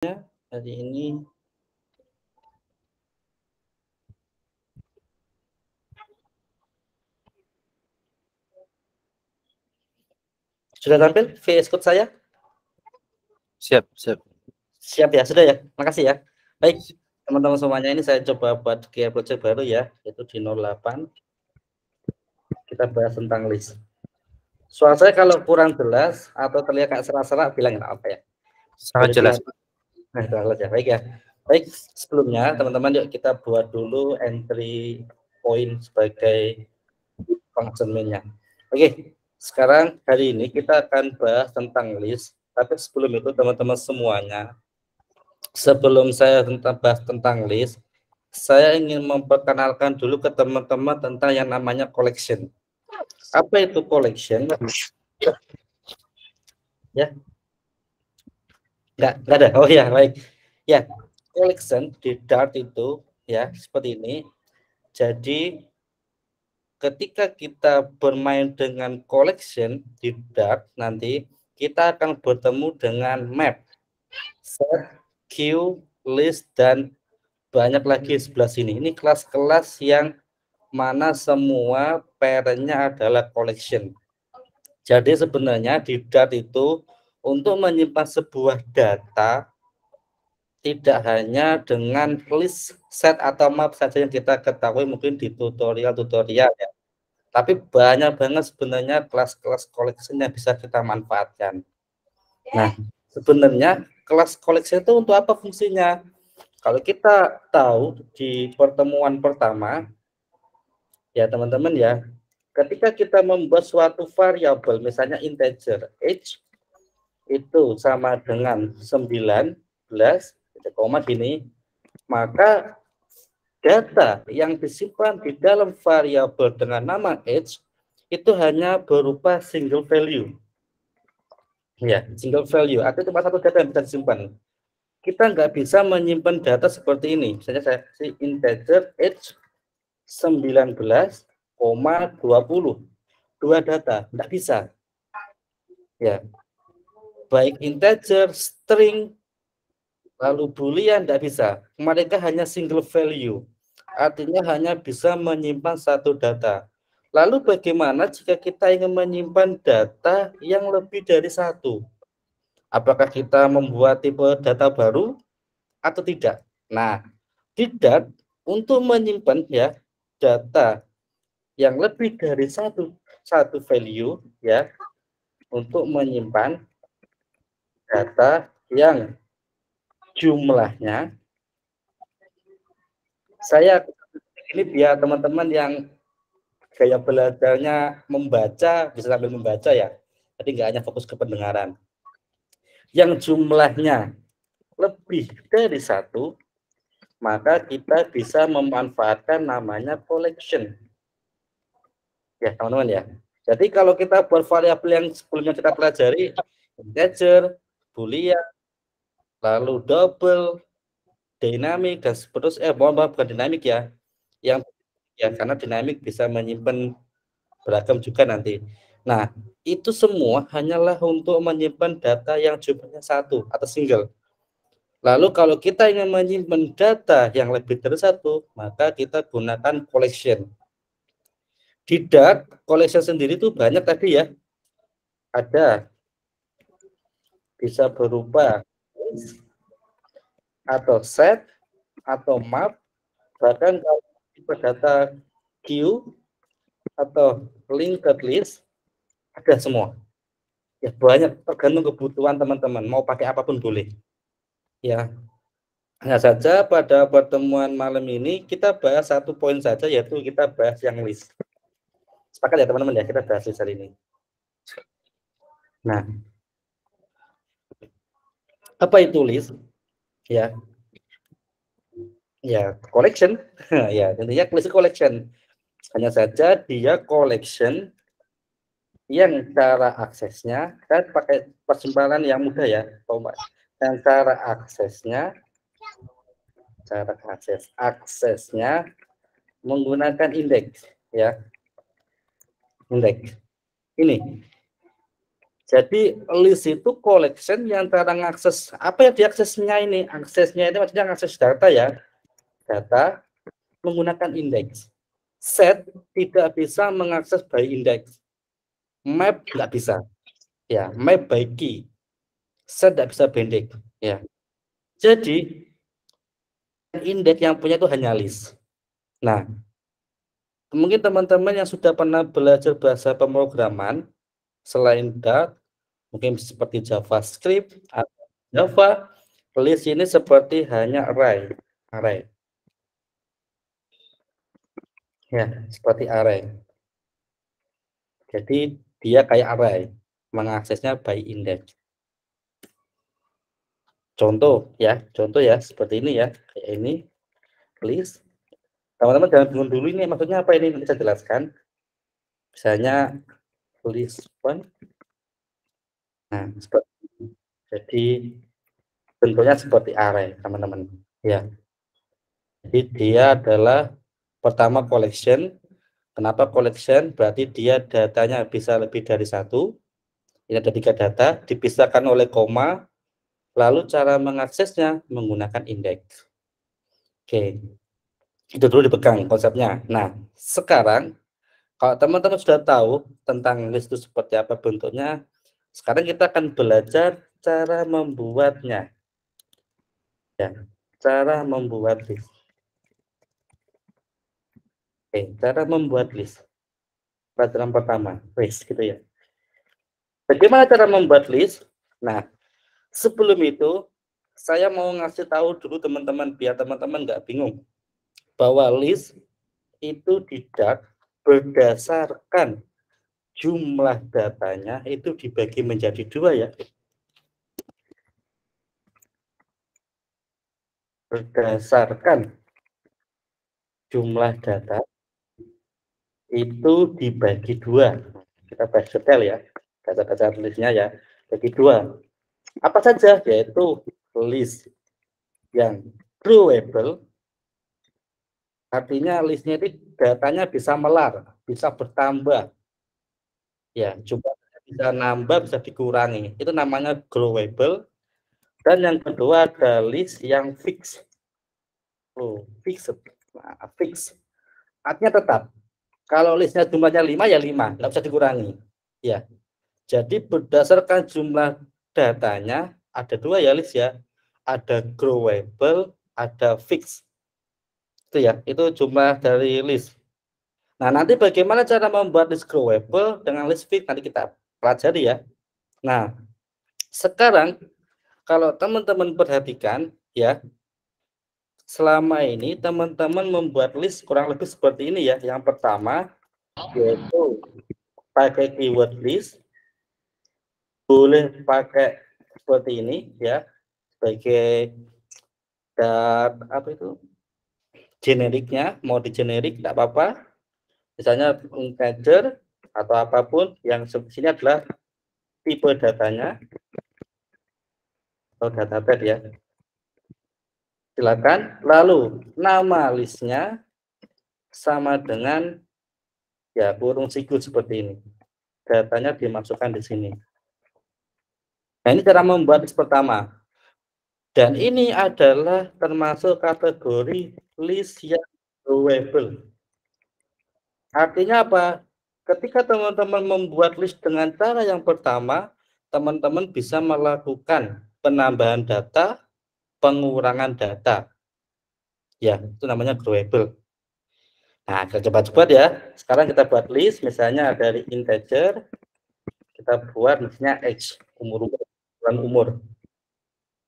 hari ini sudah tampil VS Code saya? Siap. Siap ya, sudah ya. Makasih ya. Baik, teman-teman semuanya, ini saya coba buat project baru ya, yaitu di 08. Kita bahas tentang list. Suara saya kalau kurang jelas atau terlihat kayak serak-serak, bilang apa ya. Sangat jelas. Nah, jelas ya. Baik ya. Baik, sebelumnya teman-teman yuk kita buat dulu entry point sebagai function main-nya. Oke, sekarang hari ini kita akan bahas tentang list. Tapi sebelum itu teman-teman semuanya, sebelum saya bahas tentang list, saya ingin memperkenalkan dulu ke teman-teman tentang yang namanya collection. Apa itu collection? Ya, enggak ada. Oh ya, baik. Ya, collection di Dart itu ya seperti ini. Jadi ketika kita bermain dengan collection di Dart, nanti kita akan bertemu dengan map, set, queue, list, dan banyak lagi sebelah sini. Ini kelas-kelas yang mana semua parentnya adalah collection. Jadi sebenarnya di Dart itu untuk menyimpan sebuah data tidak hanya dengan list, set, atau map saja yang kita ketahui mungkin di tutorial-tutorial ya. Tapi banyak banget sebenarnya kelas-kelas collection yang bisa kita manfaatkan. Nah, sebenarnya kelas collection itu untuk apa fungsinya? Kalau kita tahu di pertemuan pertama, ya teman-teman ya, ketika kita membuat suatu variabel, misalnya integer age, itu sama dengan 19, koma gini, maka data yang disimpan di dalam variabel dengan nama age itu hanya berupa single value. Ya, single value, artinya cuma satu data yang bisa disimpan. Kita nggak bisa menyimpan data seperti ini. Misalnya saya kasih integer age 19,20. Dua data, nggak bisa. Ya, baik integer, string, lalu boolean, nggak bisa. Mereka hanya single value. Artinya hanya bisa menyimpan satu data. Lalu bagaimana jika kita ingin menyimpan data yang lebih dari satu? Apakah kita membuat tipe data baru atau tidak? Nah, tidak, untuk menyimpan ya data yang lebih dari satu value ya, untuk menyimpan data yang jumlahnya, saya ini biar teman-teman yang gaya belajarnya membaca bisa sambil membaca ya, jadi nggak hanya fokus ke pendengaran. Yang jumlahnya lebih dari satu, maka kita bisa memanfaatkan namanya collection. Ya teman-teman ya. Jadi kalau kita buat variabel yang sebelumnya kita pelajari, integer, boolean, lalu double, dynamic, dan seterusnya, bukan dinamik ya, yang ya karena dinamik bisa menyimpan beragam juga nanti. Nah, itu semua hanyalah untuk menyimpan data yang jumlahnya satu atau single. Lalu kalau kita ingin menyimpan data yang lebih dari satu, maka kita gunakan collection. Di Dart, collection sendiri itu banyak tadi ya. Ada, bisa berupa atau set, atau map, bahkan kalau tipe data queue atau linked list, ada semua. Ya banyak, tergantung kebutuhan teman-teman, mau pakai apapun boleh. Ya, hanya saja pada pertemuan malam ini kita bahas satu poin saja, yaitu kita bahas yang list. Sepakat ya teman-teman ya, kita bahas list hari ini. Nah, apa itu list? Ya, collection. Ya, intinya list collection. Hanya saja dia collection yang cara aksesnya, saya pakai persimpanan yang mudah ya, Pak. Dan cara aksesnya menggunakan indeks ya, indeks. Ini Jadi list itu collection yang cara ngakses, apa yang diaksesnya ini? Aksesnya itu maksudnya ngakses data ya. Data menggunakan indeks. Set tidak bisa mengakses by index. Map nggak bisa. Ya, map by key. Set tidak bisa pendek. Ya. Jadi indeks yang punya itu hanya list. Nah, mungkin teman-teman yang sudah pernah belajar bahasa pemrograman selain Dart, mungkin seperti JavaScript atau Java, list ini seperti hanya array. Ya, seperti array. Jadi dia kayak array, mengaksesnya by index. Contoh ya, seperti ini ya, kayak ini list. Teman-teman jangan bingung dulu ini maksudnya apa ini, bisa jelaskan. Misalnya list one. Nah, seperti ini. Jadi bentuknya seperti array, teman-teman. Ya. Jadi dia adalah pertama collection. Kenapa collection? Berarti dia datanya bisa lebih dari satu. Ini ada 3 data, dipisahkan oleh koma. Lalu cara mengaksesnya menggunakan indeks. Oke, itu dulu dipegang konsepnya. Nah, sekarang kalau teman-teman sudah tahu tentang list itu seperti apa bentuknya, sekarang kita akan belajar cara membuatnya. Ya, cara membuat list. Oke, cara membuat list. Pelajaran pertama, list gitu ya. Bagaimana cara membuat list? Nah, sebelum itu saya mau ngasih tahu dulu teman-teman biar teman-teman nggak bingung bahwa list itu tidak berdasarkan jumlah datanya itu dibagi menjadi 2 ya. Berdasarkan jumlah data itu dibagi 2. Kita bahas detail ya, data-data listnya ya, bagi 2. Apa saja? Yaitu list yang growable, artinya listnya itu datanya bisa melar, bisa bertambah. Ya, jumlahnya bisa nambah, bisa dikurangi. Itu namanya growable. Dan yang kedua ada list yang fix. Fixed. Nah, fix. Artinya tetap. Kalau listnya jumlahnya 5 ya 5, nggak bisa dikurangi. Ya. Jadi berdasarkan jumlah datanya ada 2 ya list ya. Ada growable, ada fix. Itu ya, itu jumlah dari list. Nah, nanti bagaimana cara membuat list growable dengan list fix nanti kita pelajari ya. Nah, sekarang kalau teman-teman perhatikan ya, selama ini teman-teman membuat list kurang lebih seperti ini ya. Yang pertama yaitu pakai keyword list, boleh pakai seperti ini ya, sebagai apa itu generiknya, mau di generik tidak apa-apa, misalnya integer atau apapun. Yang sini adalah tipe datanya atau data type ya, silakan. Lalu nama listnya sama dengan ya kurung siku seperti ini, datanya dimasukkan di sini. Nah, ini cara membuat list pertama. Dan ini adalah termasuk kategori list yang growable. Artinya apa? Ketika teman-teman membuat list dengan cara yang pertama, teman-teman bisa melakukan penambahan data, pengurangan data. Ya, itu namanya growable. Nah, kita coba buat ya. Sekarang kita buat list, misalnya dari integer, kita buat misalnya X, umur.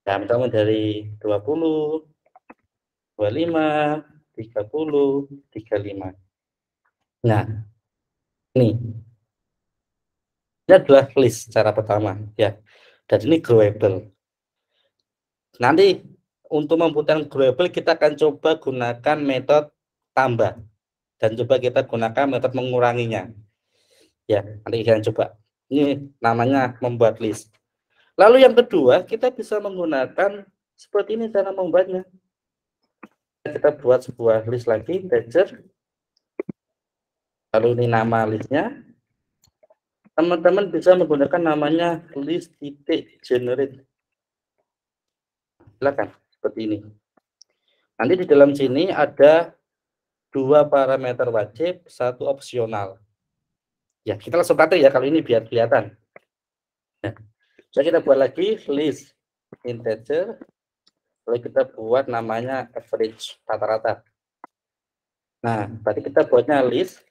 Nah, misalnya dari 20, 25, 30, 35. Nah, ini adalah list cara pertama ya. Dan ini growable. Nanti untuk membuatkan growable kita akan coba gunakan metode tambah dan coba kita gunakan metode menguranginya. Ya, nanti kita coba. Ini namanya membuat list. Lalu yang kedua, kita bisa menggunakan seperti ini cara membuatnya. Kita buat sebuah list lagi, integer. Lalu ini nama listnya. teman-teman bisa menggunakan namanya list titik generate. Silakan seperti ini. Nanti di dalam sini ada 2 parameter wajib, 1 opsional. Ya, kita langsung pakai ya kalau ini biar kelihatan. Nah, so kita buat lagi list integer, lalu kita buat namanya average, rata-rata. Nah, berarti kita buatnya list.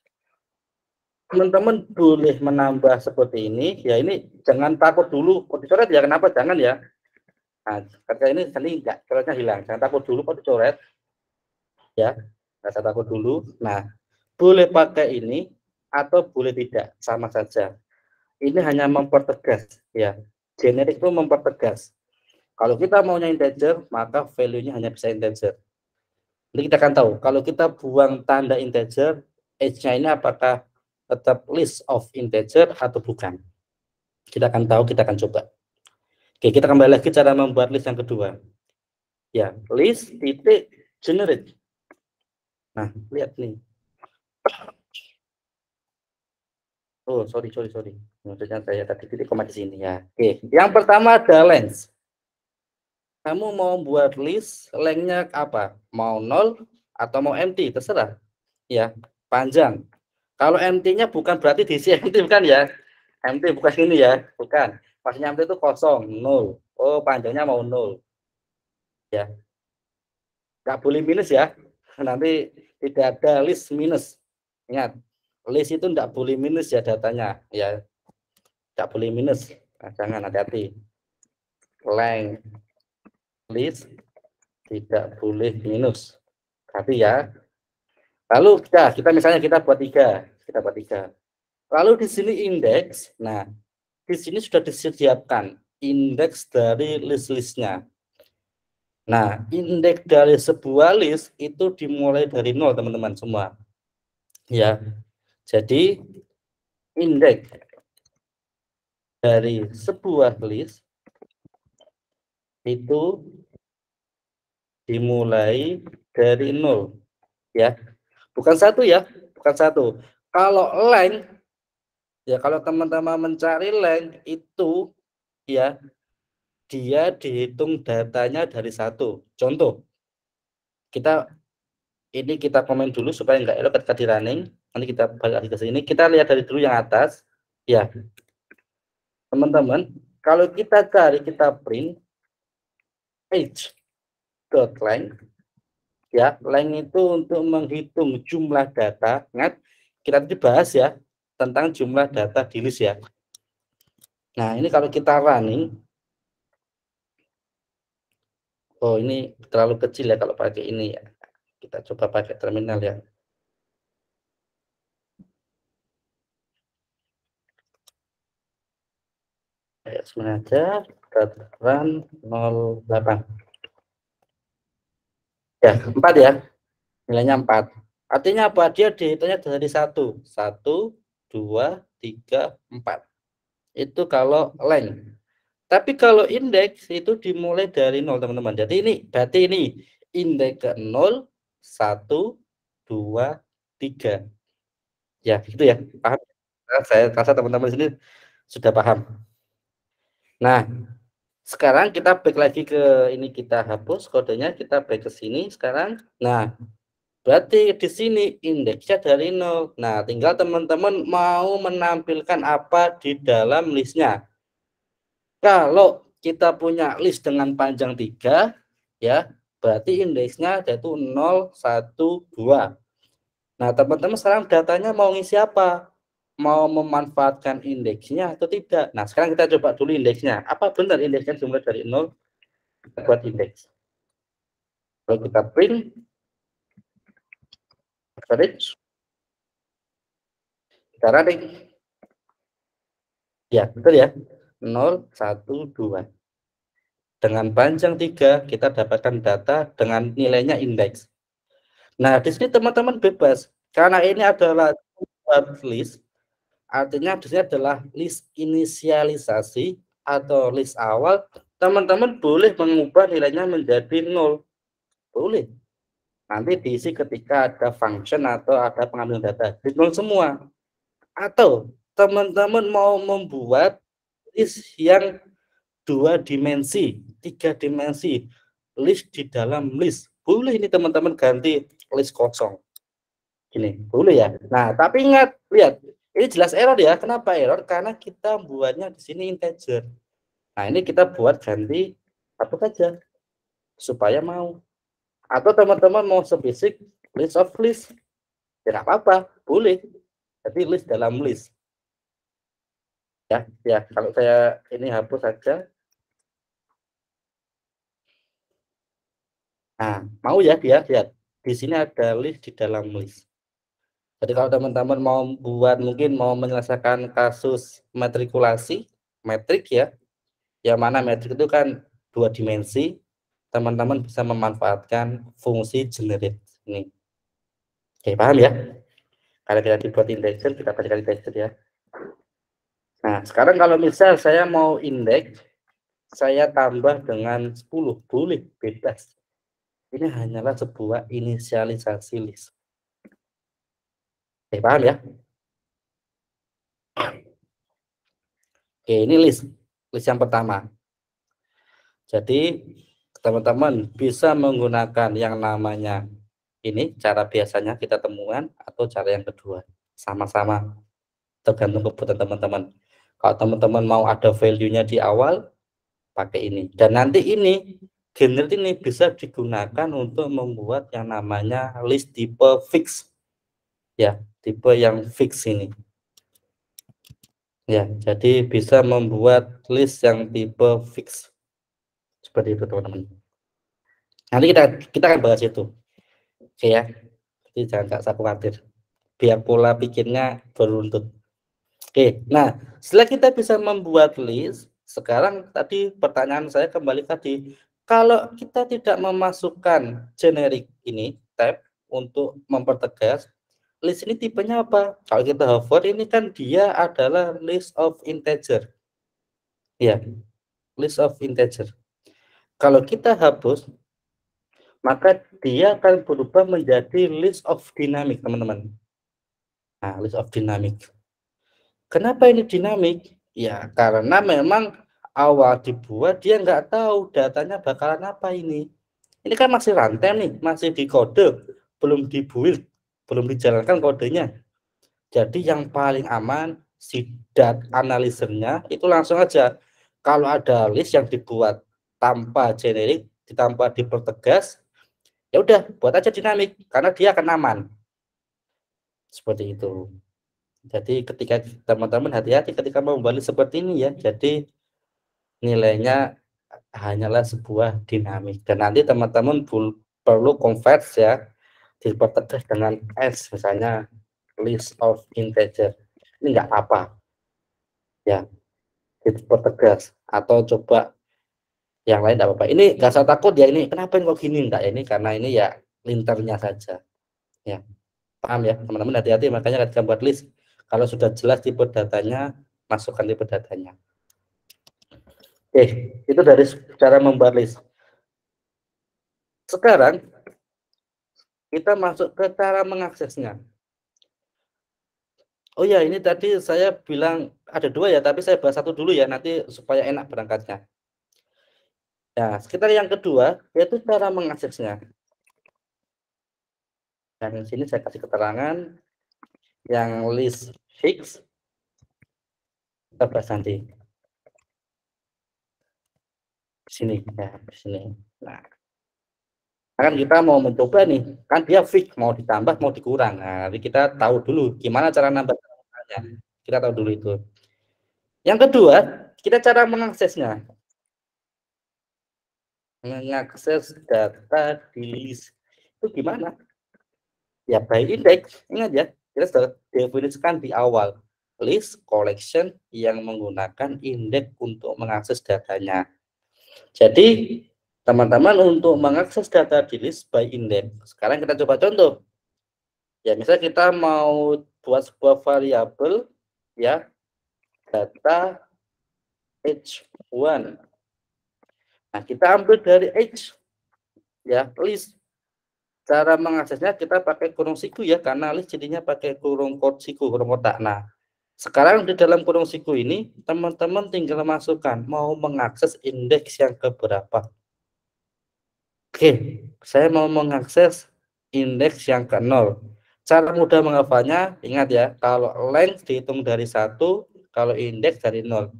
Teman-teman boleh menambah seperti ini. Ya, ini jangan takut dulu kok dicoret ya, kenapa jangan ya. Nah, ketika ini enggak, coretnya hilang. Jangan takut dulu kok dicoret. Ya, nggak usah takut dulu. Nah, boleh pakai ini atau boleh tidak, sama saja. Ini hanya mempertegas ya. Generik itu mempertegas. Kalau kita maunya integer, maka value-nya hanya bisa integer. Jadi kita akan tahu, kalau kita buang tanda integer, age-nya ini apakah tetap list of integer atau bukan. Kita akan tahu, kita akan coba. Oke, kita kembali lagi cara membuat list yang kedua. Ya, list titik generate. Nah, lihat nih. Oh, sorry. Maksudnya saya tadi titik koma di sini ya. Oke, yang pertama ada length. Kamu mau buat list, length-nya apa? Mau 0 atau mau empty, terserah. Ya, panjang. Kalau empty-nya bukan berarti diisi empty bukan ya. Empty bukan ini ya, bukan. Maksudnya empty itu kosong, 0. Oh, panjangnya mau 0. Ya. Nggak boleh minus ya. Nanti tidak ada list minus. Ingat, list itu enggak boleh minus ya datanya, ya. Enggak boleh minus. Nah, jangan, hati-hati. Length list tidak boleh minus. Tapi ya. Lalu kita misalnya kita buat 3. Kita buat 3. Lalu di sini indeks. Nah, di sini sudah disediakan indeks dari list-listnya. Nah, indeks dari sebuah list itu dimulai dari 0, teman-teman semua. Ya. Jadi indeks dari sebuah list itu dimulai dari 0 ya. Bukan 1 ya, bukan 1. Kalau length ya, kalau teman-teman mencari length itu ya, dia dihitung datanya dari 1. Contoh, kita komen dulu supaya enggak error ketika di running. Nanti kita balik lagi ke sini. Kita lihat dari dulu yang atas ya. Teman-teman, kalau kita cari, kita print age.length ya, length itu untuk menghitung jumlah data. Ingat, kita tadi bahas ya tentang jumlah data di list ya. Nah, ini kalau kita running, oh ini terlalu kecil ya kalau pakai ini ya. Kita coba pakai terminal ya. Kayak sengaja run 08. Ya, 4 ya. Nilainya 4. Artinya apa? Dia dihitungnya dari 1. 1, 2, 3, 4. Itu kalau length. Tapi kalau indeks itu dimulai dari 0, teman-teman. Jadi ini berarti ini indeks ke 0, 1, 2, 3. Ya, gitu ya. Paham? Saya rasa teman-teman di sini sudah paham. Nah, sekarang kita back lagi ke ini, kita hapus kodenya, kita back ke sini sekarang. Nah, berarti di sini indeksnya dari 0. Nah, tinggal teman-teman mau menampilkan apa di dalam listnya. Kalau kita punya list dengan panjang 3, ya, berarti indeksnya yaitu 0, 1, 2. Nah, teman-teman sekarang datanya mau ngisi apa? Mau memanfaatkan indeksnya atau tidak? Nah, sekarang kita coba dulu indeksnya. Apa benar indeksnya dimulai dari 0? Kita buat indeks. Kalau kita print average, kita running. Ya, betul ya. 0, 1, 2. Dengan panjang 3, kita dapatkan data dengan nilainya indeks. Nah, di sini teman-teman bebas. Karena ini adalah list, artinya di sini adalah list inisialisasi atau list awal. Teman-teman boleh mengubah nilainya menjadi 0. Boleh. Nanti diisi ketika ada function atau ada pengambilan data. Di 0 semua. Atau teman-teman mau membuat list yang 2 dimensi, 3 dimensi, list di dalam list. Boleh ini teman-teman ganti list kosong. Gini, boleh ya. Nah, tapi ingat, lihat, ini jelas error ya. Kenapa error? Karena kita buatnya di sini integer. Nah, ini kita buat ganti apa saja supaya mau. Atau teman-teman mau sebasic list of list, ya nggak apa-apa, boleh. Jadi list dalam list. Ya, kalau saya ini hapus saja. Nah, mau ya dia lihat. Di sini ada list di dalam list. Jadi kalau teman-teman mau buat mungkin mau menyelesaikan kasus matrikulasi, metrik ya, yang mana metrik itu kan 2 dimensi, teman-teman bisa memanfaatkan fungsi generate ini. Oke, paham ya? Kalau kita dibuat integer, kita kalikan integer ya. Nah, sekarang kalau misal saya mau indeks, saya tambah dengan 10, boleh, bebas. Ini hanyalah sebuah inisialisasi list. Oke, paham ya? Oke, ini list yang pertama. Jadi, teman-teman bisa menggunakan yang namanya ini, cara biasanya kita temukan, atau cara yang kedua. Sama-sama, tergantung kebutuhan teman-teman. Kalau teman-teman mau ada value-nya di awal, pakai ini. Dan nanti ini, generate ini bisa digunakan untuk membuat yang namanya list tipe fix. Ya, tipe yang fix ini. Ya, jadi bisa membuat list yang tipe fix. Seperti itu, teman-teman. Nanti kita akan bahas itu. Oke ya. Jadi jangan tak khawatir. Biar pola pikirnya beruntut. Oke, nah setelah kita bisa membuat list, sekarang tadi pertanyaan saya kembali tadi, kalau kita tidak memasukkan generik ini, tab, untuk mempertegas, list ini tipenya apa? Kalau kita hover, ini kan dia adalah list of integer. Ya, list of integer. Kalau kita hapus, maka dia akan berubah menjadi list of dynamic, teman-teman. Nah, list of dynamic. Kenapa ini dinamik? Ya, karena memang awal dibuat dia nggak tahu datanya bakalan apa ini. Ini kan masih runtime nih, masih di kode, belum di build, belum dijalankan kodenya. Jadi yang paling aman si dat analyzer-nya itu langsung aja. Kalau ada list yang dibuat tanpa generik, tanpa dipertegas, ya udah buat aja dinamik karena dia akan aman. Seperti itu. Jadi ketika teman-teman hati-hati ketika membuat seperti ini ya. Jadi nilainya hanyalah sebuah dinamik. Dan nanti teman-teman perlu convert ya, dipertegas dengan S, misalnya list of integer. Ini enggak apa-apa. Ya, dipertegas atau coba yang lain enggak apa-apa. Ini enggak usah takut ya ini. Kenapa kok gini enggak? Ini karena ini ya linternya saja. Ya. Paham ya, teman-teman hati-hati makanya ketika buat list kalau sudah jelas tipe datanya, masukkan tipe datanya. Oke, itu dari cara membuat list. Sekarang kita masuk ke cara mengaksesnya. Oh ya, ini tadi saya bilang ada 2 ya, tapi saya bahas satu dulu ya, nanti supaya enak berangkatnya. Nah, sekitar yang kedua yaitu cara mengaksesnya. Dan di sini saya kasih keterangan yang list fix. Kita bahas nanti. Di sini ya, di sini. Nah, kan kita mau mencoba nih, kan dia fix mau ditambah mau dikurang. Nah, jadi kita tahu dulu gimana cara nambahnya. Kita tahu dulu itu. Yang kedua, kita cara mengaksesnya. Mengakses data di list itu gimana? Ya by index. Ingat ya, kita sudah definisikan di awal. List collection yang menggunakan indeks untuk mengakses datanya. Jadi teman-teman untuk mengakses data di list by index. Sekarang kita coba contoh. Ya, misalnya kita mau buat sebuah variabel ya, data H1. Nah, kita ambil dari H ya, list. Cara mengaksesnya kita pakai kurung siku ya, karena list jadinya pakai kurung siku, kurung kotak. Nah, Sekarang di dalam kurung siku ini, teman-teman tinggal masukkan mau mengakses indeks yang keberapa. Oke, saya mau mengakses indeks yang ke-0. Cara mudah menghafalnya, ingat ya, kalau length dihitung dari 1, kalau indeks dari 0.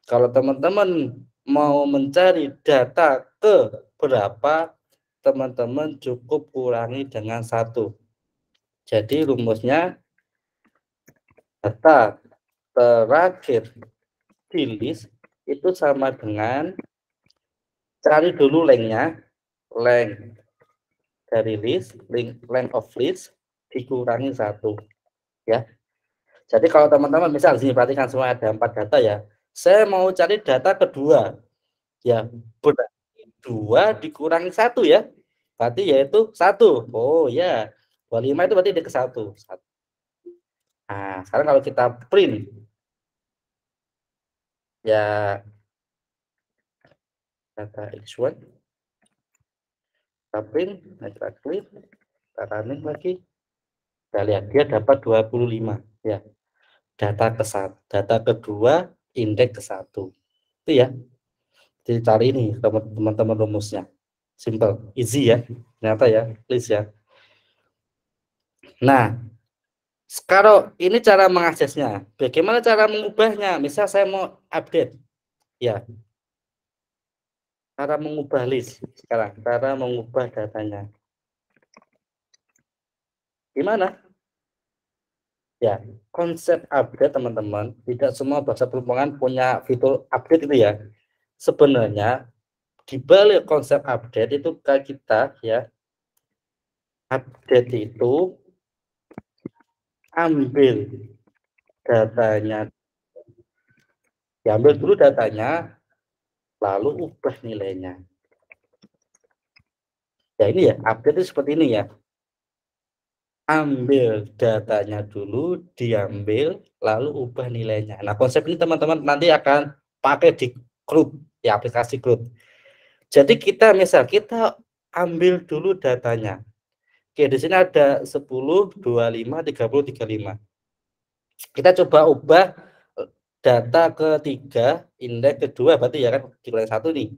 Kalau teman-teman mau mencari data ke berapa, teman-teman cukup kurangi dengan 1. Jadi rumusnya data terakhir di list itu sama dengan cari dulu length-nya, length dari list, length of list dikurangi 1 ya. Jadi kalau teman-teman misal sini perhatikan semua ada 4 data ya. Saya mau cari data kedua. Ya, berarti 2 dikurangi 1 ya. Berarti yaitu 1. Oh ya. 25 itu berarti dia ke 1. Nah, sekarang kalau kita print ya data X1 kita print, kita klik, kita running lagi. Kita lihat dia dapat 25 ya. Data kedua indeks ke 1. Itu ya. Jadi cari ini teman-teman rumusnya. Simple, easy ya. Ternyata ya, please ya. Nah, sekarang ini cara mengaksesnya. Bagaimana cara mengubahnya? Misal saya mau update. Ya. Cara mengubah list sekarang, cara mengubah datanya. Gimana? Ya, konsep update teman-teman, tidak semua bahasa perhubungan punya fitur update itu ya. Sebenarnya di balik konsep update itu kita ya, update itu ambil datanya, diambil dulu datanya, lalu ubah nilainya. Ya ini ya, update itu seperti ini ya. Ambil datanya dulu, diambil, lalu ubah nilainya. Nah, konsep ini teman-teman nanti akan pakai di CRUD, ya aplikasi CRUD. Jadi kita misal kita ambil dulu datanya. Oke, di sini ada 10, 25, 30, 35. Kita coba ubah data ketiga, indeks kedua, berarti ya kan dikurangi 1 nih.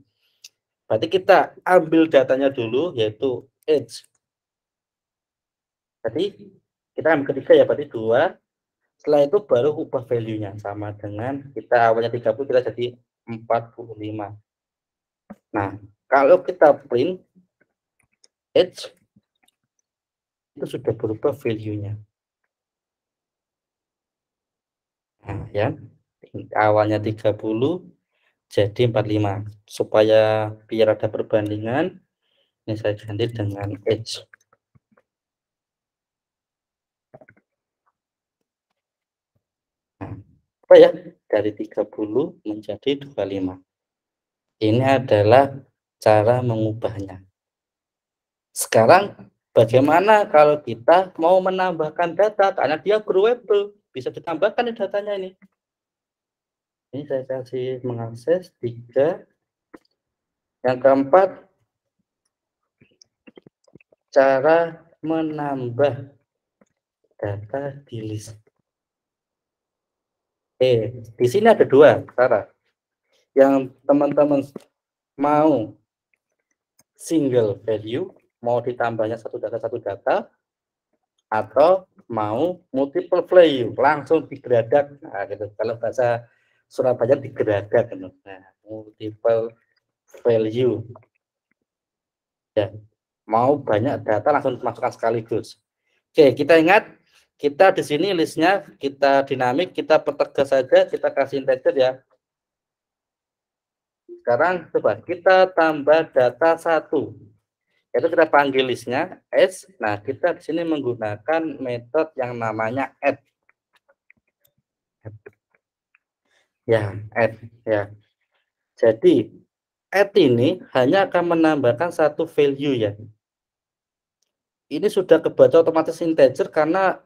Berarti kita ambil datanya dulu, yaitu age. Jadi kita ambil ketiga ya, berarti 2. Setelah itu baru ubah value-nya. Sama dengan kita awalnya 30, kita jadi 45. Nah, kalau kita print age, itu sudah berubah value-nya. Nah, ya. Awalnya 30, jadi 45. Supaya biar ada perbandingan, ini saya ganti dengan age. Nah, apa ya? Dari 30 menjadi 25. Ini adalah cara mengubahnya. Sekarang bagaimana kalau kita mau menambahkan data, karena dia growable, bisa ditambahkan di datanya ini. Ini saya kasih mengakses 3. Yang keempat, cara menambah data di list. Di sini ada 2 cara. Yang teman-teman mau single value, mau ditambahnya satu data, atau mau multiple value, langsung digeradak. Nah, gitu. Kalau bahasa Surabaya digeradak. Nah, multiple value. Ya, mau banyak data langsung masukkan sekaligus. Oke, kita ingat, kita di sini listnya kita dinamik, kita pertegas saja, kita kasih integer ya. Sekarang coba kita tambah data 1. Itu kita panggil listnya S. Nah, kita di sini menggunakan metode yang namanya add. Ya, add ya. Jadi add ini hanya akan menambahkan satu value ya. Ini sudah kebaca otomatis integer karena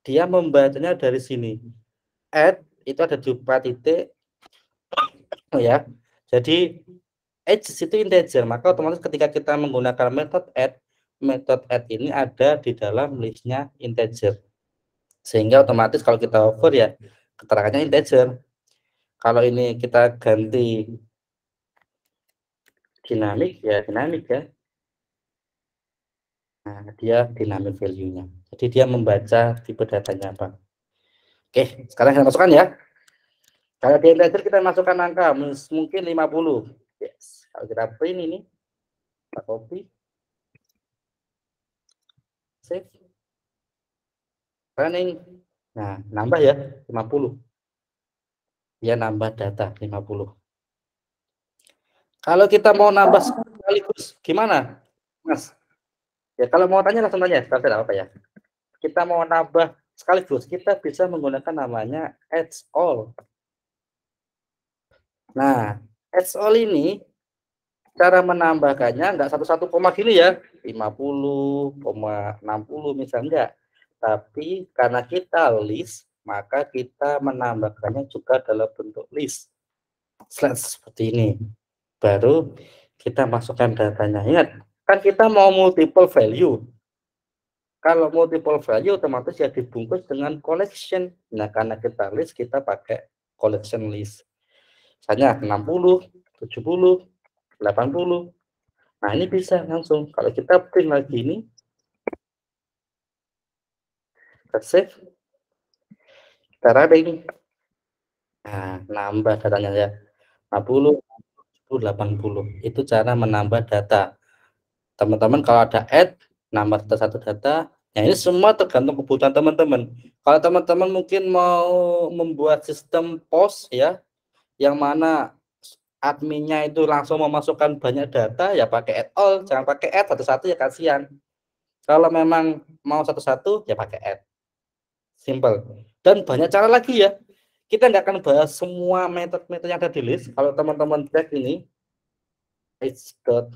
dia membacanya dari sini. Add itu ada di 4 titik ya. Jadi age itu integer, maka otomatis ketika kita menggunakan metode add ini ada di dalam listnya integer. Sehingga otomatis kalau kita over ya, keterangannya integer. Kalau ini kita ganti dinamik ya. Nah, dia dynamic value-nya. Jadi dia membaca tipe datanya apa. Oke, sekarang kita masukkan ya. Kalau di integer kita masukkan angka mungkin 50. Yes. Kalau kita print ini, kita copy, save, running. Nah, nambah ya 50. Dia nambah data 50. Kalau kita mau nambah sekaligus, gimana, Mas? Ya, kalau mau tanya langsung tanya, tidak apa ya. Kita mau nambah sekaligus, kita bisa menggunakan namanya add all. Nah, add all ini cara menambahkannya nggak satu-satu koma gini ya, 50,60 misalnya, tapi karena kita list, maka kita menambahkannya juga dalam bentuk list. Seperti ini. Baru kita masukkan datanya. Ingat, kan kita mau multiple value. Kalau multiple value otomatis ya dibungkus dengan collection. Nah, karena kita list, kita pakai collection list. Misalnya 60, 70, 80. Nah, ini bisa langsung. Kalau kita print lagi ini, kita save, kita running. Nah, nambah datanya ya. 50, 80. Itu cara menambah data. Teman-teman kalau ada add, nambah satu data. Nah, ini semua tergantung kebutuhan teman-teman. Kalau teman-teman mungkin mau membuat sistem post ya, yang mana adminnya itu langsung memasukkan banyak data, ya pakai add all, jangan pakai add satu-satu ya kasihan. Kalau memang mau satu-satu ya pakai add. Simple. Dan banyak cara lagi ya. Kita nggak akan bahas semua metode-metode yang ada di list. Kalau teman-teman cek ini,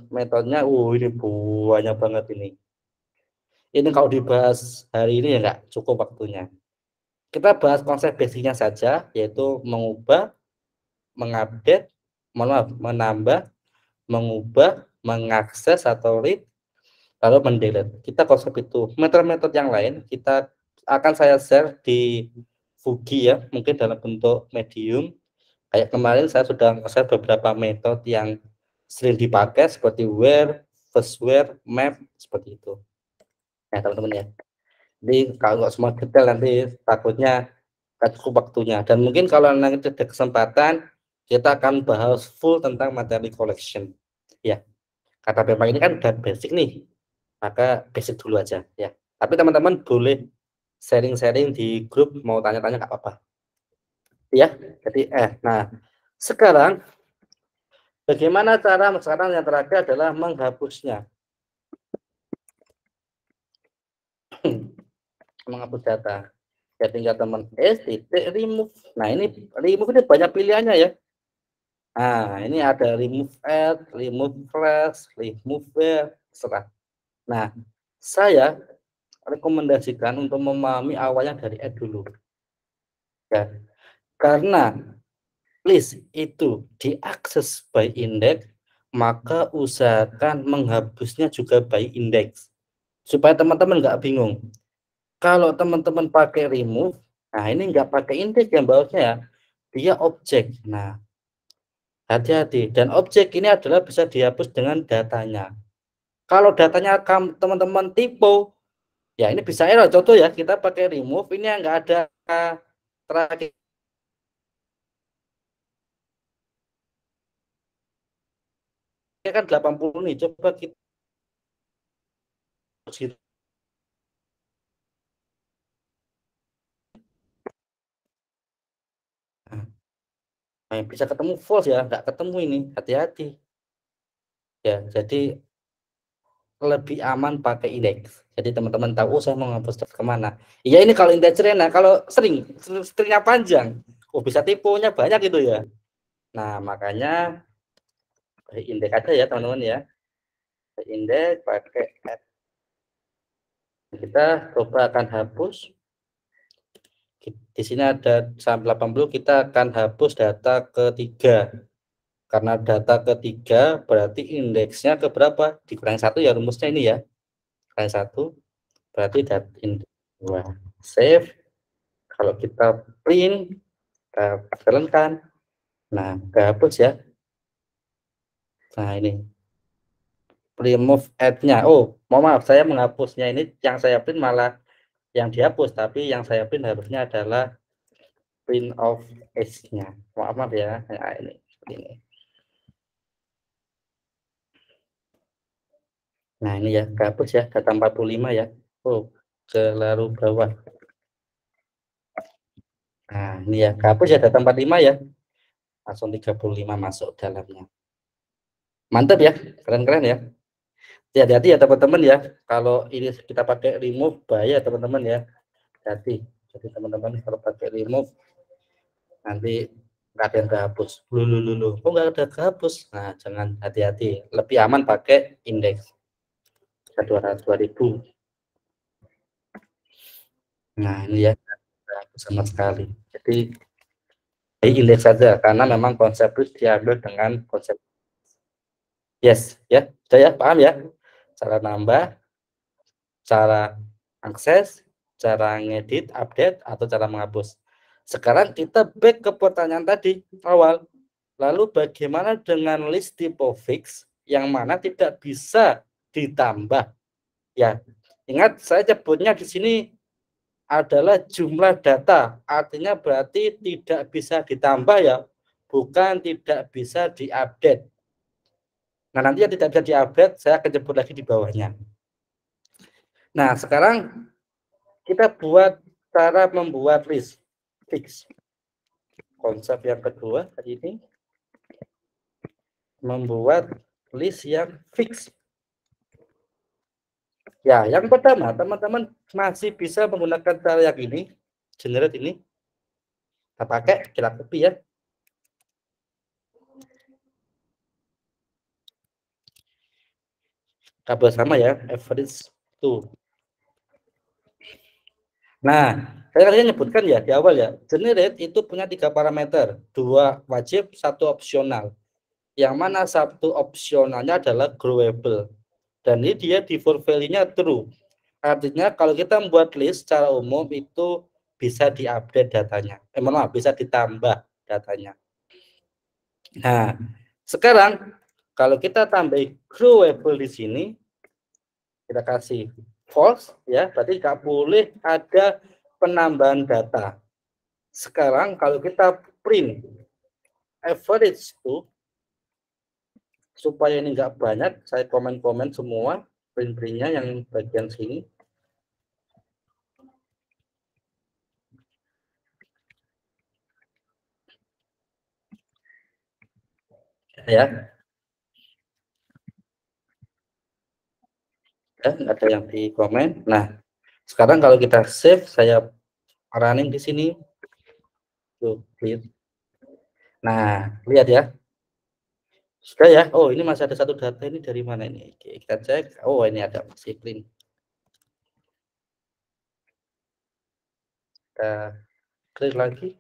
metodenya, ini banyak banget ini. Ini kalau dibahas hari ini ya nggak cukup waktunya. Kita bahas konsep basicnya saja, yaitu mengubah, mengupdate, menambah, mengubah, mengakses atau read, lalu mendelete. Kita konsep itu. Metode-metode yang lain kita akan saya share di Fugi ya, mungkin dalam bentuk medium. Kayak kemarin saya sudah share beberapa metode yang sering dipakai seperti where, firstware, map, seperti itu. Ya teman-teman ya. Jadi kalau nggak semua detail nanti takutnya nggak cukup waktunya. Dan mungkin kalau nanti ada kesempatan kita akan bahas full tentang materi collection. Ya, kata memang ini kan udah basic nih, maka basic dulu aja ya. Tapi teman-teman boleh sharing-sharing di grup, mau tanya-tanya nggak apa-apa. Ya, jadi nah sekarang bagaimana cara sekarang yang terakhir adalah menghapusnya. Menghapus data. Ya tinggal teman remove. Nah, ini remove ini banyak pilihannya ya. Nah, ini ada remove add, remove flash, remove where, serah. Nah, saya rekomendasikan untuk memahami awalnya dari add dulu. Ya. Karena list itu diakses by index, maka usahakan menghapusnya juga by index. Supaya teman-teman nggak bingung. Kalau teman-teman pakai remove, nah ini nggak pakai index yang bawahnya ya, dia objek. Nah, hati-hati. Dan objek ini adalah bisa dihapus dengan datanya. Kalau datanya teman-teman typo, ya ini bisa error. Contoh ya, kita pakai remove, ini yang nggak ada terakhir kan 80 nih. Coba kita nah, bisa ketemu false ya, nggak ketemu ini, hati-hati. Ya, jadi lebih aman pakai indeks. Jadi teman-teman tahu saya mau ngapus kemana. Iya ini kalau integer nah kalau stringnya panjang, bisa tipunya banyak gitu ya. Nah makanya indeks aja ya teman-teman ya. Indeks pakai add. Kita coba akan hapus. Di sini ada sampai 80, kita akan hapus data ketiga. Karena data ketiga berarti indeksnya ke berapa? Dikurangi 1 ya rumusnya ini ya. Kurangi 1 berarti data indeks 2. Save. Kalau kita print, kita jalankan. Nah, kehapus ya. Nah, ini remove add-nya. Oh, mohon maaf, saya menghapusnya ini yang saya print malah yang dihapus, tapi yang saya print harusnya adalah print of age-nya. Maaf ya. Nah, ini seperti ini. Nah, ini ya, kehapus ya, data 45 ya. Oh, selalu bawah. Nah, ini ya, kehapus ya, data 45 ya. Langsung 35 masuk dalamnya. Mantap ya, keren-keren ya. Hati-hati ya teman-teman ya. Kalau ini kita pakai remove, bahaya teman-teman ya. Hati. Jadi teman-teman kalau pakai remove, nanti nggak ada yang kehapus. Lulu. Oh, nggak ada kehapus. Nah, jangan, hati-hati. Lebih aman pakai indeks. 200.000. Nah, ini ya, sama sekali. Jadi indeks saja karena memang konsep itu diambil dengan konsep. Yes, ya, sudah ya, paham ya? Cara nambah, cara akses, cara ngedit, update, atau cara menghapus. Sekarang kita back ke pertanyaan tadi awal. Lalu bagaimana dengan list type fix yang mana tidak bisa ditambah? Ya, ingat saya sebutnya di sini adalah jumlah data, artinya berarti tidak bisa ditambah ya, bukan tidak bisa diupdate. Nah, nanti yang tidak bisa diupdate saya akan sebut lagi di bawahnya. Nah, sekarang kita buat cara membuat list fix. Konsep yang kedua tadi ini membuat list yang fix. Ya, yang pertama teman-teman masih bisa menggunakan cara yang ini, generate ini. Kita pakai, kita copy ya. Kabel sama ya, average to. Nah, saya tadi nyebutkan ya di awal ya, generate itu punya 3 parameter, 2 wajib, 1 opsional. Yang mana 1 opsionalnya adalah growable. Dan ini dia default value-nya true. Artinya kalau kita membuat list secara umum itu bisa diupdate datanya. Maaf, bisa ditambah datanya. Nah, sekarang kalau kita tambah growable di sini, kita kasih false ya, berarti nggak boleh ada penambahan data. Sekarang kalau kita print average itu supaya ini nggak banyak, saya komen-komen semua print-printnya yang bagian sini. Ya, nggak ada yang di komen. Nah, sekarang kalau kita save, saya running di sini. Nah, lihat ya. Sudah ya. Oh, ini masih ada satu data ini dari mana ini? Oke, kita cek. Oh, ini ada masih clean. Kita clear lagi.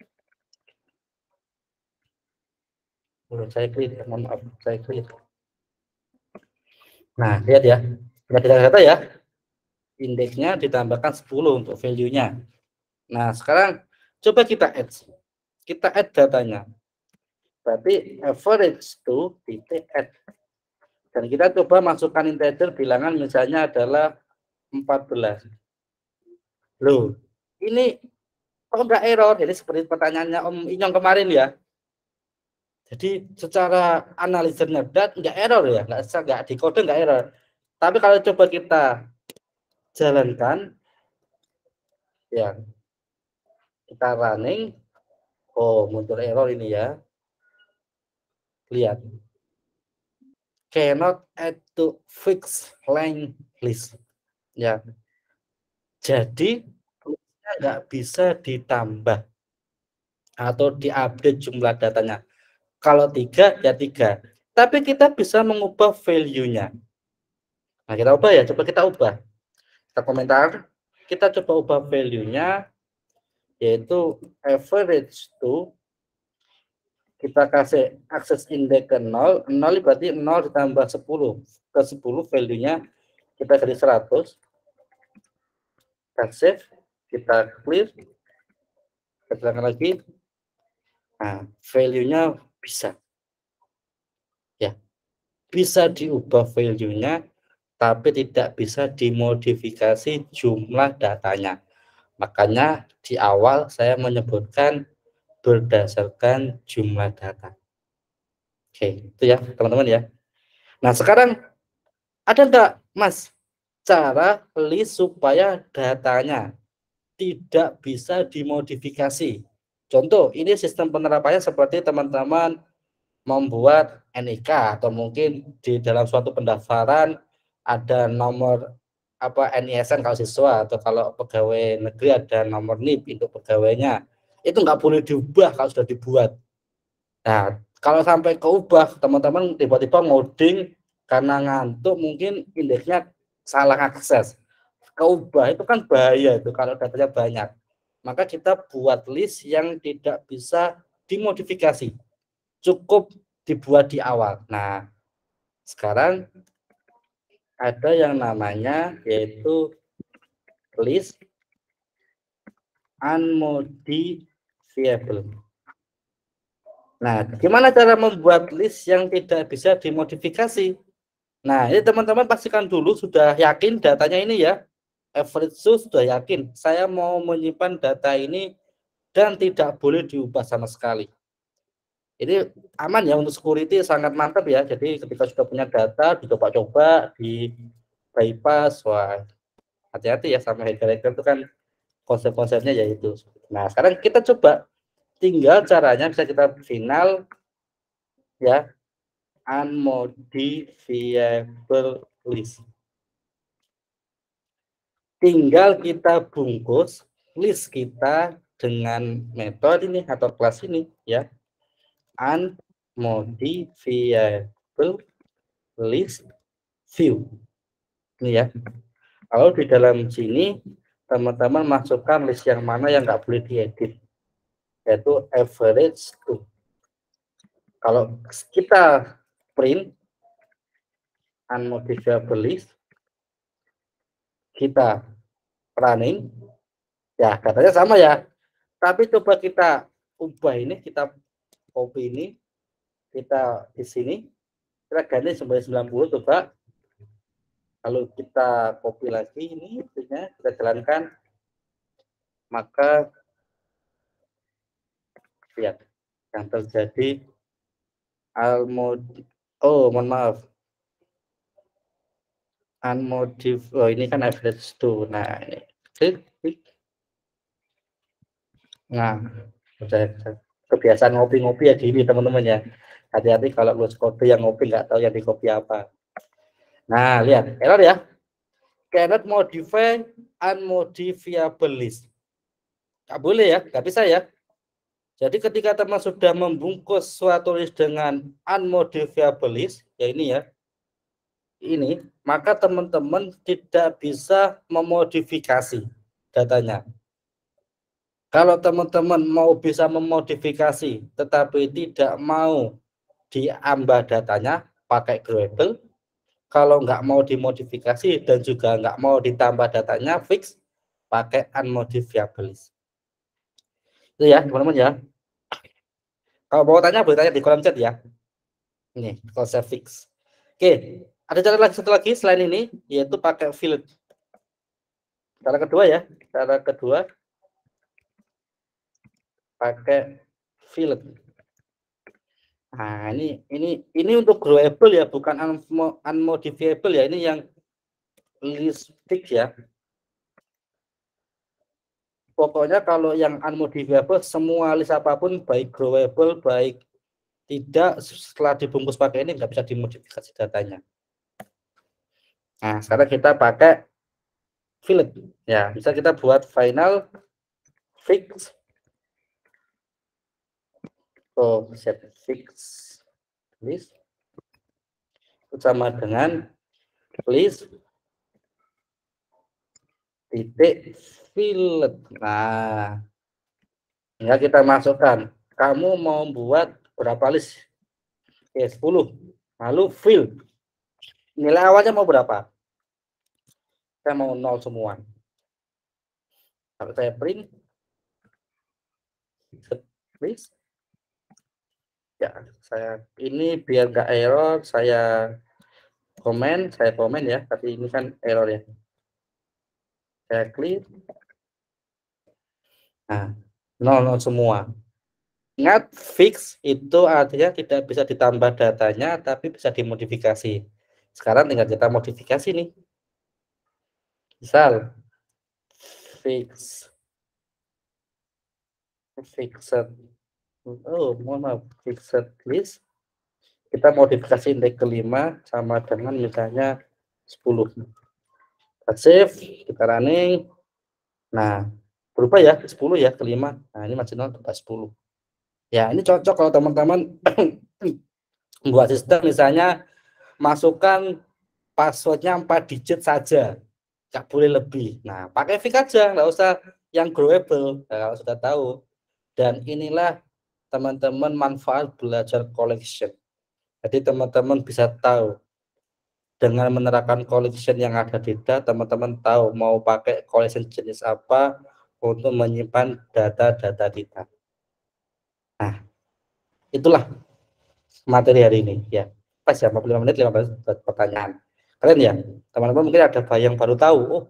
Oh, saya clear. Mohon maaf, saya clear. Nah, lihat ya. Sudah kita data ya. Indeksnya ditambahkan 10 untuk value-nya. Nah, sekarang coba kita add. Kita add datanya. Berarti average to titik add. Dan kita coba masukkan integer bilangan misalnya adalah 14. Loh, ini kok enggak error? Jadi seperti pertanyaannya Om Inyong kemarin ya. Jadi secara analisis ngedat enggak error ya, enggak di kode enggak error. Tapi kalau coba kita jalankan ya, kita running, oh muncul error ini ya. Lihat. Cannot add to fixed length list. Ya. Jadi nggak bisa ditambah atau diupdate jumlah datanya. Kalau 3 ya 3. Tapi kita bisa mengubah value-nya. Nah, kita ubah ya, coba kita ubah. Kita komentar, kita coba ubah value-nya yaitu average to, kita kasih akses index ke 0, 0 berarti 0 ditambah 10. Ke 10 value-nya kita jadi 100. Kita save, kita clear. Kita ulangi lagi. Nah, value-nya bisa. Ya, bisa diubah value-nya, tapi tidak bisa dimodifikasi jumlah datanya. Makanya di awal saya menyebutkan berdasarkan jumlah data. Oke, itu ya teman-teman ya. Nah, sekarang ada enggak, Mas, cara list supaya datanya tidak bisa dimodifikasi? Contoh, ini sistem penerapannya seperti teman-teman membuat NIK atau mungkin di dalam suatu pendaftaran ada nomor apa NISN kalau siswa atau kalau pegawai negeri ada nomor NIP untuk pegawainya. Itu nggak boleh diubah kalau sudah dibuat. Nah, kalau sampai keubah, teman-teman tiba-tiba ngoding karena ngantuk mungkin indeksnya salah akses. Keubah itu kan bahaya itu kalau datanya banyak. Maka kita buat list yang tidak bisa dimodifikasi. Cukup dibuat di awal. Nah, sekarang ada yang namanya yaitu list unmodifiable. Nah, gimana cara membuat list yang tidak bisa dimodifikasi? Nah, ini teman-teman pastikan dulu sudah yakin datanya ini ya. Average sudah yakin. Saya mau menyimpan data ini dan tidak boleh diubah sama sekali. Ini aman ya untuk security, sangat mantap ya. Jadi ketika sudah punya data, dicoba-coba, di bypass, wah hati-hati ya sama hacker-hacker itu kan konsep-konsepnya yaitu. Nah, sekarang kita coba, tinggal caranya bisa kita final ya, unmodifiable list. Tinggal kita bungkus list kita dengan metode ini atau kelas ini ya, unmodifiable list view. Ini ya. Kalau di dalam sini teman-teman masukkan list yang mana yang nggak boleh diedit, yaitu average to. Kalau kita print unmodifiable list, kita running, ya katanya sama ya. Tapi coba kita ubah ini, kita copy ini, kita di sini, kita ganti 90, coba. Kalau kita copy lagi ini, kita jalankan, maka lihat yang terjadi mohon maaf, oh ini kan average to. Nah ini klik. Nah kebiasaan ngopi-ngopi ya gini teman-teman ya, hati-hati kalau lu kode yang ngopi nggak tahu yang di copy apa. Nah lihat error ya, cannot modify unmodifiable list, nggak boleh ya, nggak bisa ya. Jadi ketika teman sudah membungkus suatu list dengan unmodifiable list, ya ini ya, ini, maka teman-teman tidak bisa memodifikasi datanya. Kalau teman-teman mau bisa memodifikasi, tetapi tidak mau diambah datanya, pakai growable. Kalau nggak mau dimodifikasi dan juga nggak mau ditambah datanya, fix, pakai unmodifiable list. Itu ya, teman-teman ya. Kalau mau tanya, boleh tanya di kolom chat ya. Ini konsep fix. Oke, ada cara lagi satu lagi selain ini, yaitu pakai field. Cara kedua ya, cara kedua pakai field. Nah, ini untuk growable ya, bukan unmodifiable ya. Ini yang list fix ya. Pokoknya kalau yang unmodifiable, semua list apapun, baik growable, baik tidak, setelah dibungkus pakai ini nggak bisa dimodifikasi datanya. Nah, sekarang kita pakai field ya, bisa kita buat final fix, set fix list sama dengan list titik field. Nah, ya kita masukkan, kamu mau buat berapa list? Oke, 10. Lalu fill, nilai awalnya mau berapa? Saya mau 0 semua. Kalau saya print list, Ya, saya ini biar nggak error, saya komen ya, tapi ini kan error ya. Saya klik. Nah, 00 semua. Ingat, fix itu artinya tidak bisa ditambah datanya, tapi bisa dimodifikasi. Sekarang tinggal kita modifikasi nih. Misal, fixed mohon maaf, fixed list. Kita modifikasi indeks kelima sama dengan misalnya 10. Kita save, kita running. Nah, berubah ya 10 ya kelima. Nah, ini masih 0 tambah 10. Ya, ini cocok kalau teman-teman buat sistem misalnya masukkan passwordnya 4 digit saja, nggak boleh lebih. Nah, pakai fix aja, nggak usah yang growable. Nah, kalau sudah tahu. Dan inilah teman-teman manfaat belajar collection. Jadi teman-teman bisa tahu dengan menerapkan collection yang ada di data, teman-teman tahu mau pakai collection jenis apa untuk menyimpan data-data kita. Nah, itulah materi hari ini ya. Pas ya 45 menit 15 pertanyaan. Keren ya? Teman-teman mungkin ada yang baru tahu. Oh,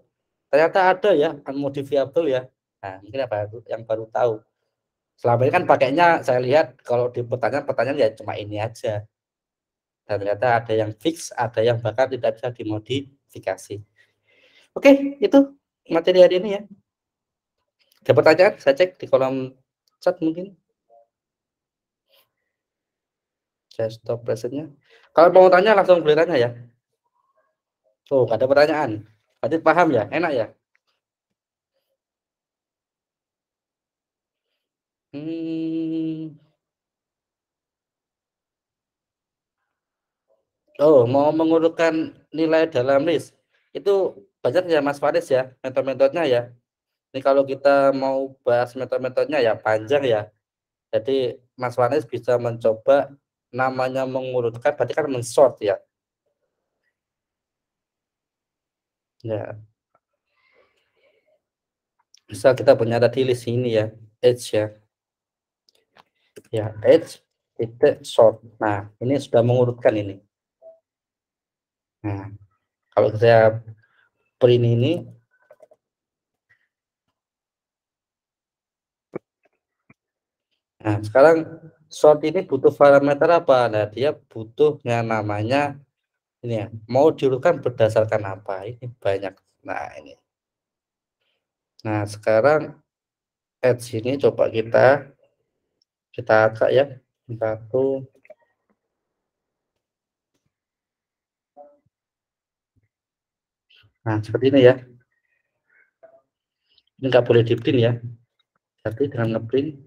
ternyata ada ya unmodifiable ya. Nah, mungkin apa yang baru tahu. Selama ini kan pakainya saya lihat kalau di pertanyaan ya cuma ini aja. Dan ternyata ada yang fix, ada yang bahkan tidak bisa dimodifikasi. Oke, itu materi hari ini ya. Ada pertanyaan? Saya cek di kolom chat mungkin. Saya stop presentnya. Kalau mau tanya langsung boleh tanya ya. Oh, ada pertanyaan. Berarti paham ya? Enak ya? Oh, mau mengurutkan nilai dalam list. Itu banyak ya Mas Faris ya, metode-metodenya ya. Ini kalau kita mau bahas metode-metodenya ya panjang ya. Jadi Mas Faris bisa mencoba namanya mengurutkan, berarti kan men-sort ya. Ya, bisa kita punya tadi list ini ya, edge ya. Ya, edge titik sort. Nah, ini sudah mengurutkan ini. Nah, kalau saya print ini, nah sekarang sort ini butuh parameter apa? Nah, dia butuh yang namanya ini ya, mau diurutkan berdasarkan apa? Ini banyak. Nah, ini. Nah, sekarang edge ini coba kita acak ya. Satu. Nah, seperti ini ya. Ini nggak boleh di print ya. Jadi dengan ngeprint.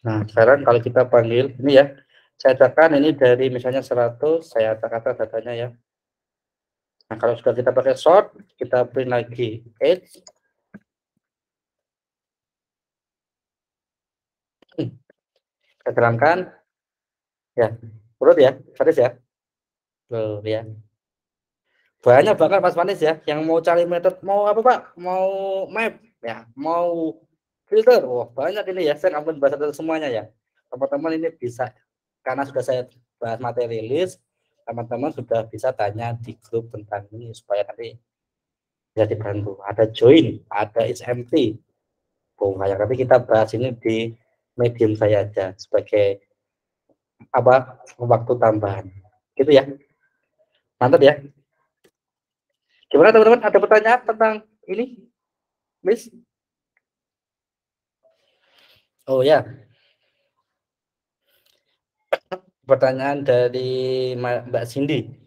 Nah, sekarang kalau kita panggil ini ya, saya acakkan ini dari misalnya 100, saya acak-acak datanya ya. Nah, kalau sudah kita pakai sort, kita print lagi edge. Saya terangkan ya, urut ya, Faris ya. Tuh ya. Banyak banget Mas Manis ya yang mau cari metode, mau apa Pak? Mau map ya, mau filter. Wah, banyak ini ya. Saya nggak mungkin bahas satu semuanya ya. Teman-teman ini bisa karena sudah saya bahas materi list, teman-teman sudah bisa tanya di grup tentang ini supaya nanti bisa dibantu. Ada join, ada is empty. Oh, kayak nanti kita bahas ini di medium saya aja sebagai apa waktu tambahan. Gitu ya. Mantap ya. Gimana teman-teman? Ada pertanyaan tentang ini, Miss? Oh ya, pertanyaan dari Mbak Cindy.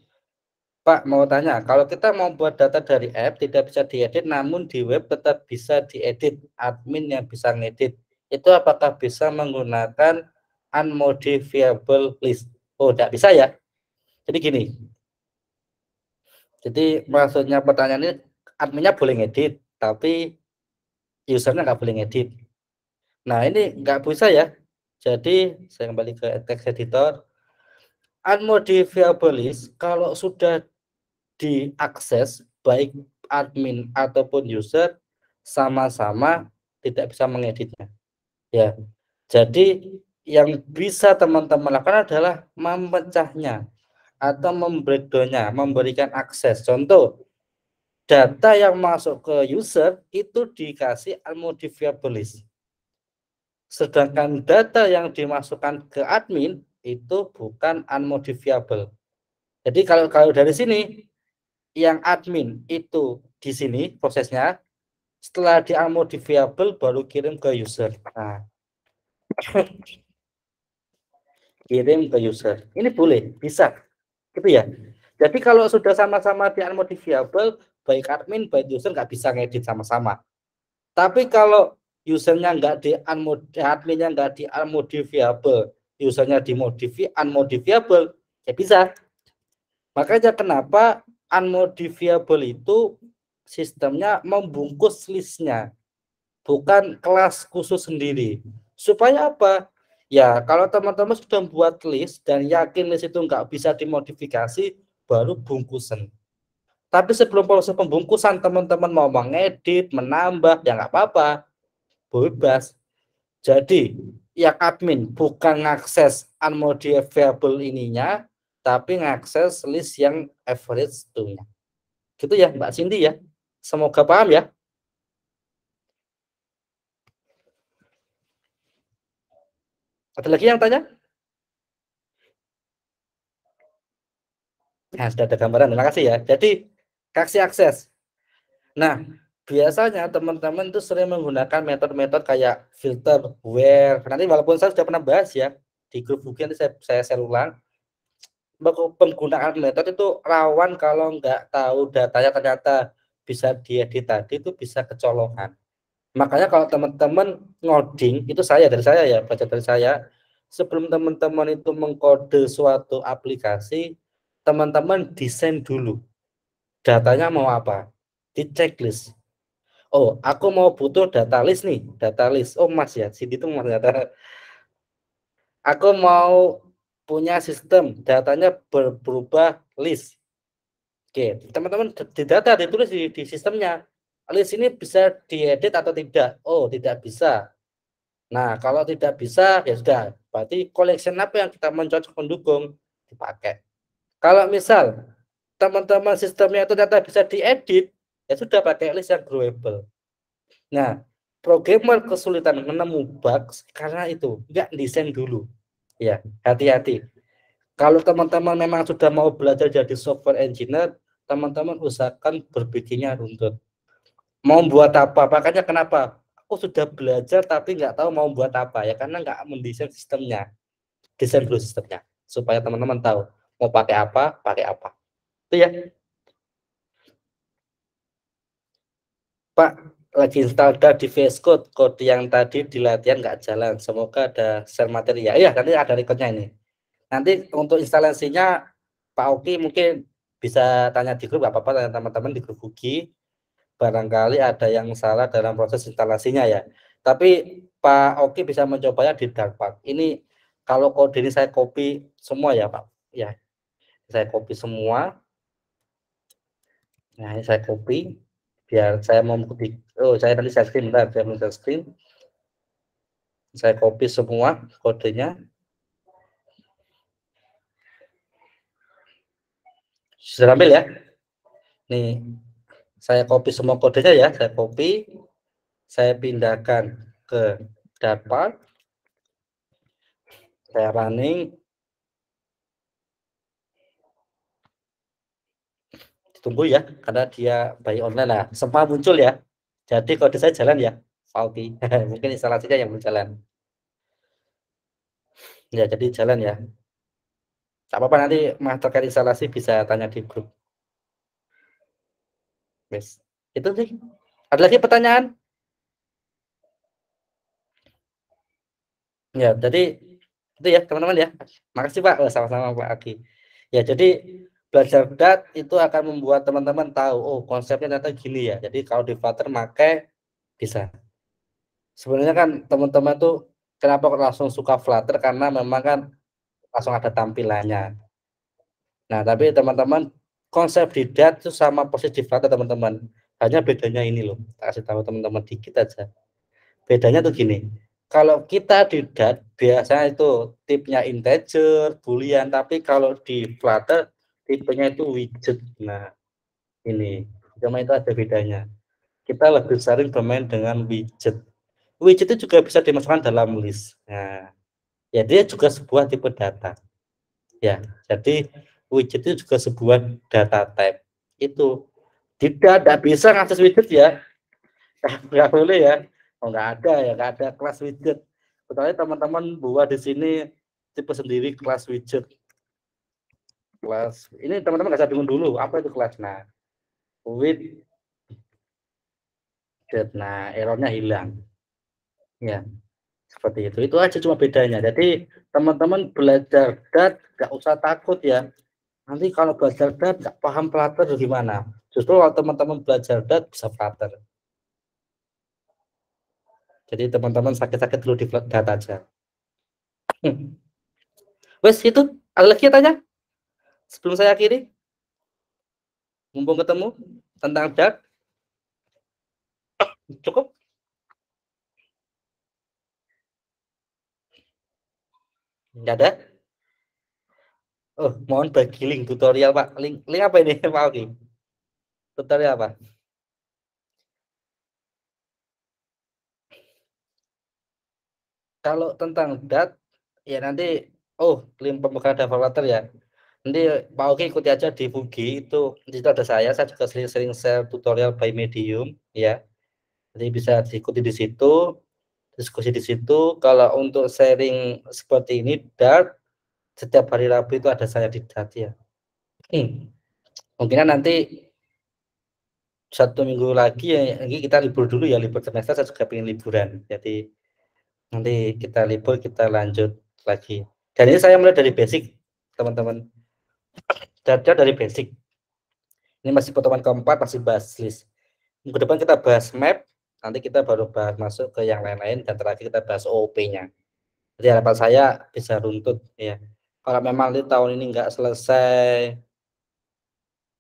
Pak mau tanya, kalau kita mau buat data dari app tidak bisa diedit, namun di web tetap bisa diedit, admin yang bisa ngedit, itu apakah bisa menggunakan unmodifiable list? Oh, tidak bisa ya. Jadi gini, jadi maksudnya pertanyaan ini adminnya boleh ngedit, tapi usernya nggak boleh ngedit. Nah ini nggak bisa ya. Jadi saya kembali ke text editor. Unmodifiable list kalau sudah diakses baik admin ataupun user sama-sama tidak bisa mengeditnya. Ya. Jadi yang bisa teman-teman lakukan adalah memecahnya atau membreakdown-nya, memberikan akses. Contoh, data yang masuk ke user itu dikasih unmodifiable list. Sedangkan data yang dimasukkan ke admin itu bukan unmodifiable. Jadi kalau dari sini yang admin itu di sini prosesnya, setelah di unmodifiable baru kirim ke user. Nah, kirim ke user. Ini boleh, bisa. Gitu ya. Jadi kalau sudah sama-sama di unmodifiable, baik admin, baik user nggak bisa ngedit sama-sama. Tapi kalau usernya nggak di adminnya nggak di unmodifiable, usernya di unmodifiable, ya bisa. Makanya kenapa unmodifiable itu sistemnya membungkus listnya, bukan kelas khusus sendiri. Supaya apa? Ya, kalau teman-teman sudah membuat list dan yakin list itu nggak bisa dimodifikasi, baru bungkusan. Tapi sebelum proses pembungkusan, teman-teman mau mengedit, menambah, ya nggak apa-apa, bebas. Jadi, yang admin bukan ngakses unmodifiable ininya, tapi ngakses list yang average itu-nya. Gitu ya, Mbak Cindy ya. Semoga paham ya. Ada lagi yang tanya? Nah, sudah ada gambaran. Terima kasih ya. Jadi, kasih akses. Nah, biasanya teman-teman itu sering menggunakan metode-metode kayak filter, where. Nanti walaupun saya sudah pernah bahas ya, di grup buku nanti saya share ulang. Penggunaan metode itu rawan kalau nggak tahu datanya ternyata bisa diedit tadi itu bisa kecolongan. Makanya kalau teman-teman ngoding, itu dari saya ya, baca dari saya, sebelum teman-teman itu mengkode suatu aplikasi, teman-teman desain dulu. Datanya mau apa? Di checklist. Oh, aku mau butuh data list nih, data list. Oh, Mas ya, sini tuh Mas data. Aku mau punya sistem datanya berubah list. Oke, teman-teman di data ditulis di sistemnya. List ini bisa diedit atau tidak? Oh, tidak bisa. Nah, kalau tidak bisa, ya sudah. Berarti collection apa yang kita mencocok mendukung dipakai. Kalau misal teman-teman sistemnya itu ternyata bisa diedit, ya sudah pakai list yang growable. Nah, programmer kesulitan menemu bug karena itu nggak desain dulu. Ya, hati-hati. Kalau teman-teman memang sudah mau belajar jadi software engineer, teman-teman usahakan berpikirnya runtut. Mau buat apa? Makanya kenapa? Aku sudah belajar tapi nggak tahu mau buat apa ya, karena nggak mendesain sistemnya. Desain dulu sistemnya supaya teman-teman tahu mau pakai apa, pakai apa. Itu ya. Pak, lagi install di VS Code, kode yang tadi di latihan nggak jalan. Semoga ada share materi ya. Iya, nanti ada recordnya ini. Nanti untuk instalasinya Pak Oki mungkin bisa tanya di grup, apa-apa tanya teman-teman di grup Bugi. Barangkali ada yang salah dalam proses instalasinya ya. Tapi Pak Oki bisa mencobanya di Darkpack. Ini kalau kode ini saya copy semua ya Pak. Ya, saya copy semua. Nah, ini saya copy biar saya mau saya nanti share screen bentar, saya mau share screen. Saya copy semua kodenya. Sudah ambil ya? Nih, saya copy semua kodenya ya, saya copy, saya pindahkan ke Darkpack, saya running. Tunggu ya, karena dia by online lah. Semua muncul ya. Jadi kode saya jalan ya, Oke. Mungkin instalasinya yang belum jalan. Ya, jadi jalan ya. Tak apa-apa nanti Mas terkait instalasi bisa tanya di grup. Yes. Itu sih. Ada lagi pertanyaan? Ya, jadi itu ya teman-teman ya. Makasih Pak. Sama-sama Pak Aki. Ya, jadi belajar dat itu akan membuat teman-teman tahu, oh konsepnya ternyata gini ya. Jadi kalau di Flutter pakai bisa. Sebenarnya kan teman-teman tuh kenapa langsung suka Flutter karena memang kan langsung ada tampilannya. Nah, tapi teman-teman konsep di dat itu sama persis di Flutter teman-teman. Hanya bedanya ini loh. Tak kasih tahu teman-teman dikit aja. Bedanya tuh gini. kalau kita di Dat biasanya itu tipenya integer, boolean, tapi kalau di Flutter tipenya itu widget. Nah, ini cuma itu ada bedanya. Kita lebih sering bermain dengan widget. Widget itu juga bisa dimasukkan dalam list. Nah, ya dia juga sebuah tipe data. Ya, jadi widget itu juga sebuah data type. Itu tidak bisa ngakses widget ya. Nggak boleh ya. Oh, nggak ada ya, nggak ada kelas widget. Kecuali teman-teman buat di sini tipe sendiri kelas widget. Kelas ini teman-teman nggak usah bingung dulu apa itu kelas. Nah, widget. Nah, errornya hilang. Ya, seperti itu. Itu aja cuma bedanya. Jadi teman-teman belajar Dat nggak usah takut ya. Nanti kalau belajar Dat nggak paham Flutter gimana? Justru kalau teman-teman belajar Dat bisa Flutter. Jadi teman-teman sakit-sakit dulu di Dat aja. Wes itu ada lagi ya tanya sebelum saya akhiri. Mumpung ketemu tentang Dat cukup. Nggak ada. Oh, mohon bagi link tutorial Pak. Link apa ini Pak Oki? Tutorial apa? Kalau tentang Dat ya nanti link pembukaan data Flutter ya. Nanti Pak Oki ikuti aja di Fugi itu di situ ada saya juga sering-sering share tutorial by Medium ya. Jadi bisa diikuti di situ, diskusi di situ. Kalau untuk sharing seperti ini Dart setiap hari Rabu itu ada saya di Dart ya. Mungkin nanti 1 minggu lagi ya, ini kita libur dulu ya, libur semester saya juga pengen liburan. Jadi nanti kita libur kita lanjut lagi. Dan ini saya mulai dari basic teman-teman. Dari basic. Ini masih pertemuan keempat, masih bahas list. Minggu depan kita bahas map, nanti kita baru bahas masuk ke yang lain-lain, dan terakhir kita bahas OOP-nya. Jadi harapan saya bisa runtut ya. Kalau memang di tahun ini nggak selesai